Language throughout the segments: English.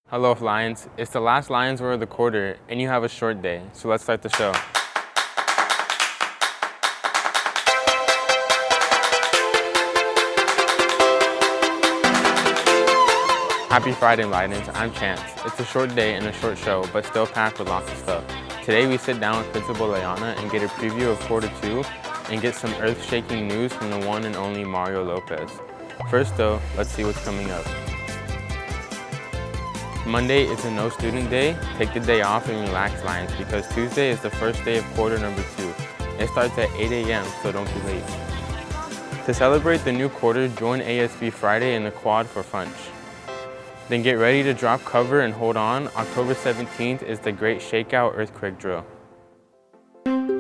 Hello Lions, it's the last Lions Roar of the quarter and you have a short day, so let's start the show. Happy Friday Lions, I'm Chance. It's a short day and a short show, but still packed with lots of stuff. Today we sit down with Principal Leana and get a preview of quarter 2 and get some earth-shaking news from the one and only Mario Lopez. First though, let's see what's coming up. Monday is a no student day. Take the day off and relax, Lions, because Tuesday is the first day of quarter number 2. It starts at 8 a.m., so don't be late. To celebrate the new quarter, join ASB Friday in the quad for Funch. Then get ready to drop cover and hold on. October 17th is the Great Shakeout Earthquake Drill.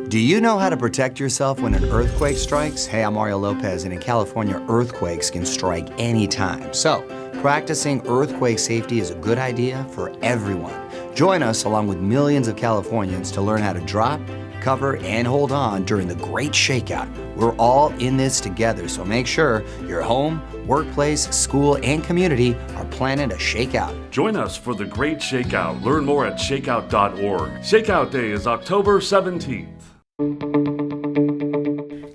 Do you know how to protect yourself when an earthquake strikes? Hey, I'm Mario Lopez, and in California, earthquakes can strike anytime. So, practicing earthquake safety is a good idea for everyone. Join us along with millions of Californians to learn how to drop, cover, and hold on during the Great Shakeout. We're all in this together, so make sure your home, workplace, school, and community are planning a shakeout. Join us for the Great Shakeout. Learn more at shakeout.org. Shakeout Day is October 17th.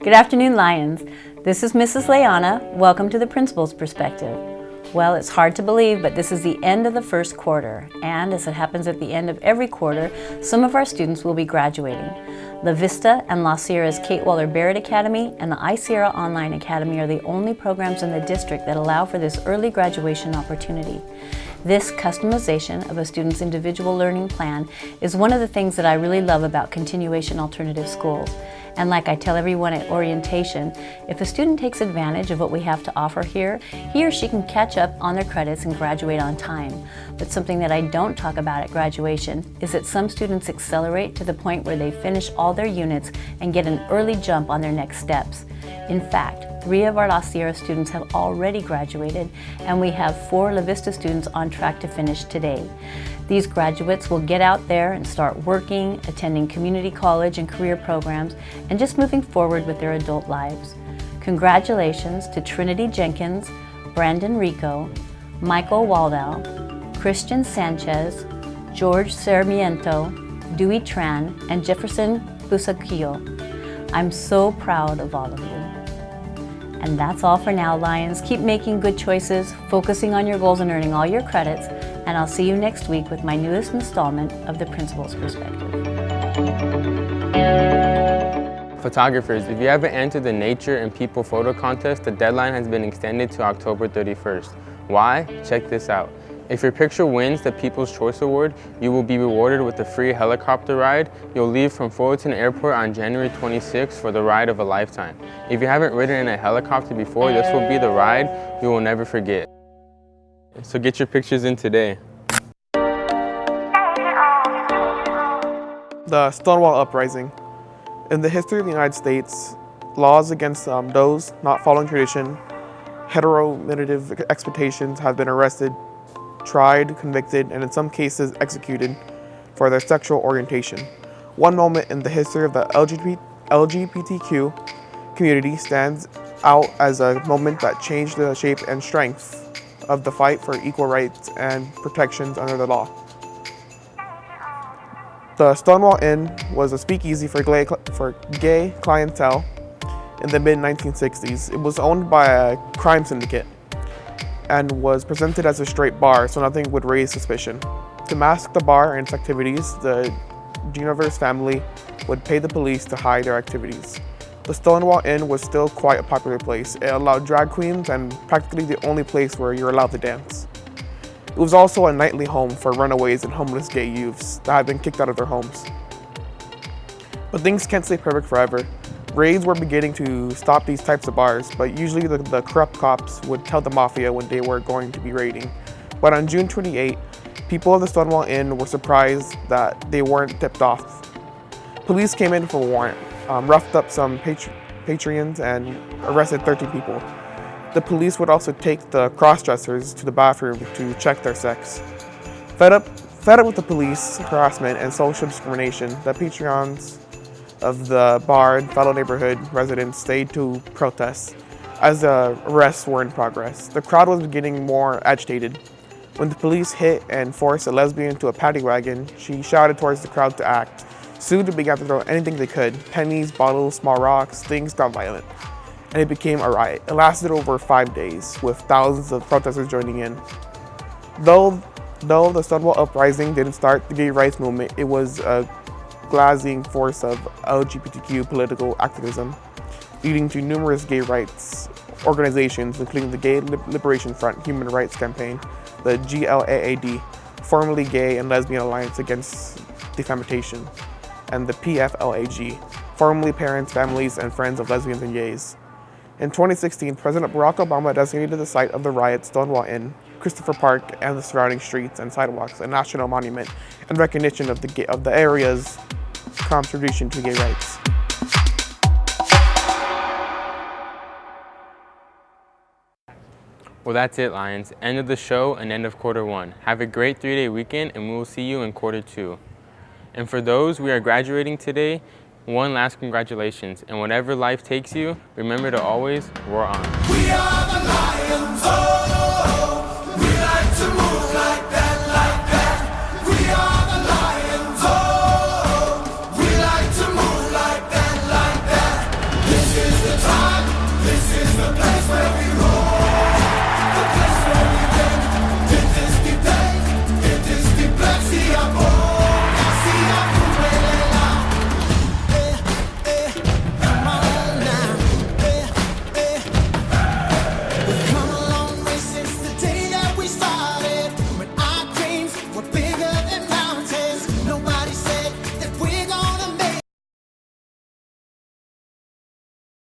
Good afternoon, Lions. This is Mrs. Leana. Welcome to the Principal's Perspective. Well, it's hard to believe, but this is the end of the first quarter, and as it happens at the end of every quarter, some of our students will be graduating. La Vista and La Sierra's Kate Waller Barrett Academy and the iSierra Online Academy are the only programs in the district that allow for this early graduation opportunity. This customization of a student's individual learning plan is one of the things that I really love about continuation alternative schools. And like I tell everyone at orientation, if a student takes advantage of what we have to offer here, he or she can catch up on their credits and graduate on time. But something that I don't talk about at graduation is that some students accelerate to the point where they finish all their units and get an early jump on their next steps. In fact, 3 of our La Sierra students have already graduated, and we have 4 La Vista students on track to finish today. These graduates will get out there and start working, attending community college and career programs, and just moving forward with their adult lives. Congratulations to Trinity Jenkins, Brandon Rico, Michael Waldau, Christian Sanchez, George Sarmiento, Dewey Tran, and Jefferson Busaquillo. I'm so proud of all of you. And that's all for now, Lions. Keep making good choices, focusing on your goals and earning all your credits, and I'll see you next week with my newest installment of The Principal's Perspective. Photographers, if you haven't entered the Nature and People photo contest, the deadline has been extended to October 31st. Why? Check this out. If your picture wins the People's Choice Award, you will be rewarded with a free helicopter ride. You'll leave from Fullerton Airport on January 26th for the ride of a lifetime. If you haven't ridden in a helicopter before, this will be the ride you will never forget. So get your pictures in today. The Stonewall Uprising. In the history of the United States, laws against those not following tradition, heteronormative expectations have been arrested, tried, convicted, and in some cases executed for their sexual orientation. One moment in the history of the LGBTQ community stands out as a moment that changed the shape and strength of the fight for equal rights and protections under the law. The Stonewall Inn was a speakeasy for gay clientele in the mid-1960s. It was owned by a crime syndicate and was presented as a straight bar, so nothing would raise suspicion. To mask the bar and its activities, the Genovese family would pay the police to hide their activities. The Stonewall Inn was still quite a popular place. It allowed drag queens and practically the only place where you're allowed to dance. It was also a nightly home for runaways and homeless gay youths that had been kicked out of their homes. But things can't stay perfect forever. Raids were beginning to stop these types of bars, but usually the corrupt cops would tell the mafia when they were going to be raiding. But on June 28, people of the Stonewall Inn were surprised that they weren't tipped off. Police came in for a warrant, roughed up some patrons, and arrested 13 people. The police would also take the cross-dressers to the bathroom to check their sex. Fed up with the police harassment and social discrimination, the patrons of the bar and fellow neighborhood residents stayed to protest as the arrests were in progress. The crowd was getting more agitated. When the police hit and forced a lesbian into a paddy wagon, she shouted towards the crowd to act. Students began to throw anything they could, pennies, bottles, small rocks. Things got violent, and it became a riot. It lasted over 5 days, with thousands of protesters joining in. Though the Stonewall Uprising didn't start the gay rights movement, it was a galvanizing force of LGBTQ political activism, leading to numerous gay rights organizations, including the Gay Liberation Front Human Rights Campaign, the GLAAD, formerly Gay and Lesbian Alliance Against Defamation, and the PFLAG, formerly Parents, Families, and Friends of Lesbians and Gays. In 2016, President Barack Obama designated the site of the riot, Stonewall Inn, Christopher Park, and the surrounding streets and sidewalks a national monument in recognition of the area's contribution to gay rights. Well, that's it, Lions. End of the show and end of quarter one. Have a great 3-day weekend, and we will see you in quarter two. And for those we are graduating today, one last congratulations. And whatever life takes you, remember to always roar on. We are the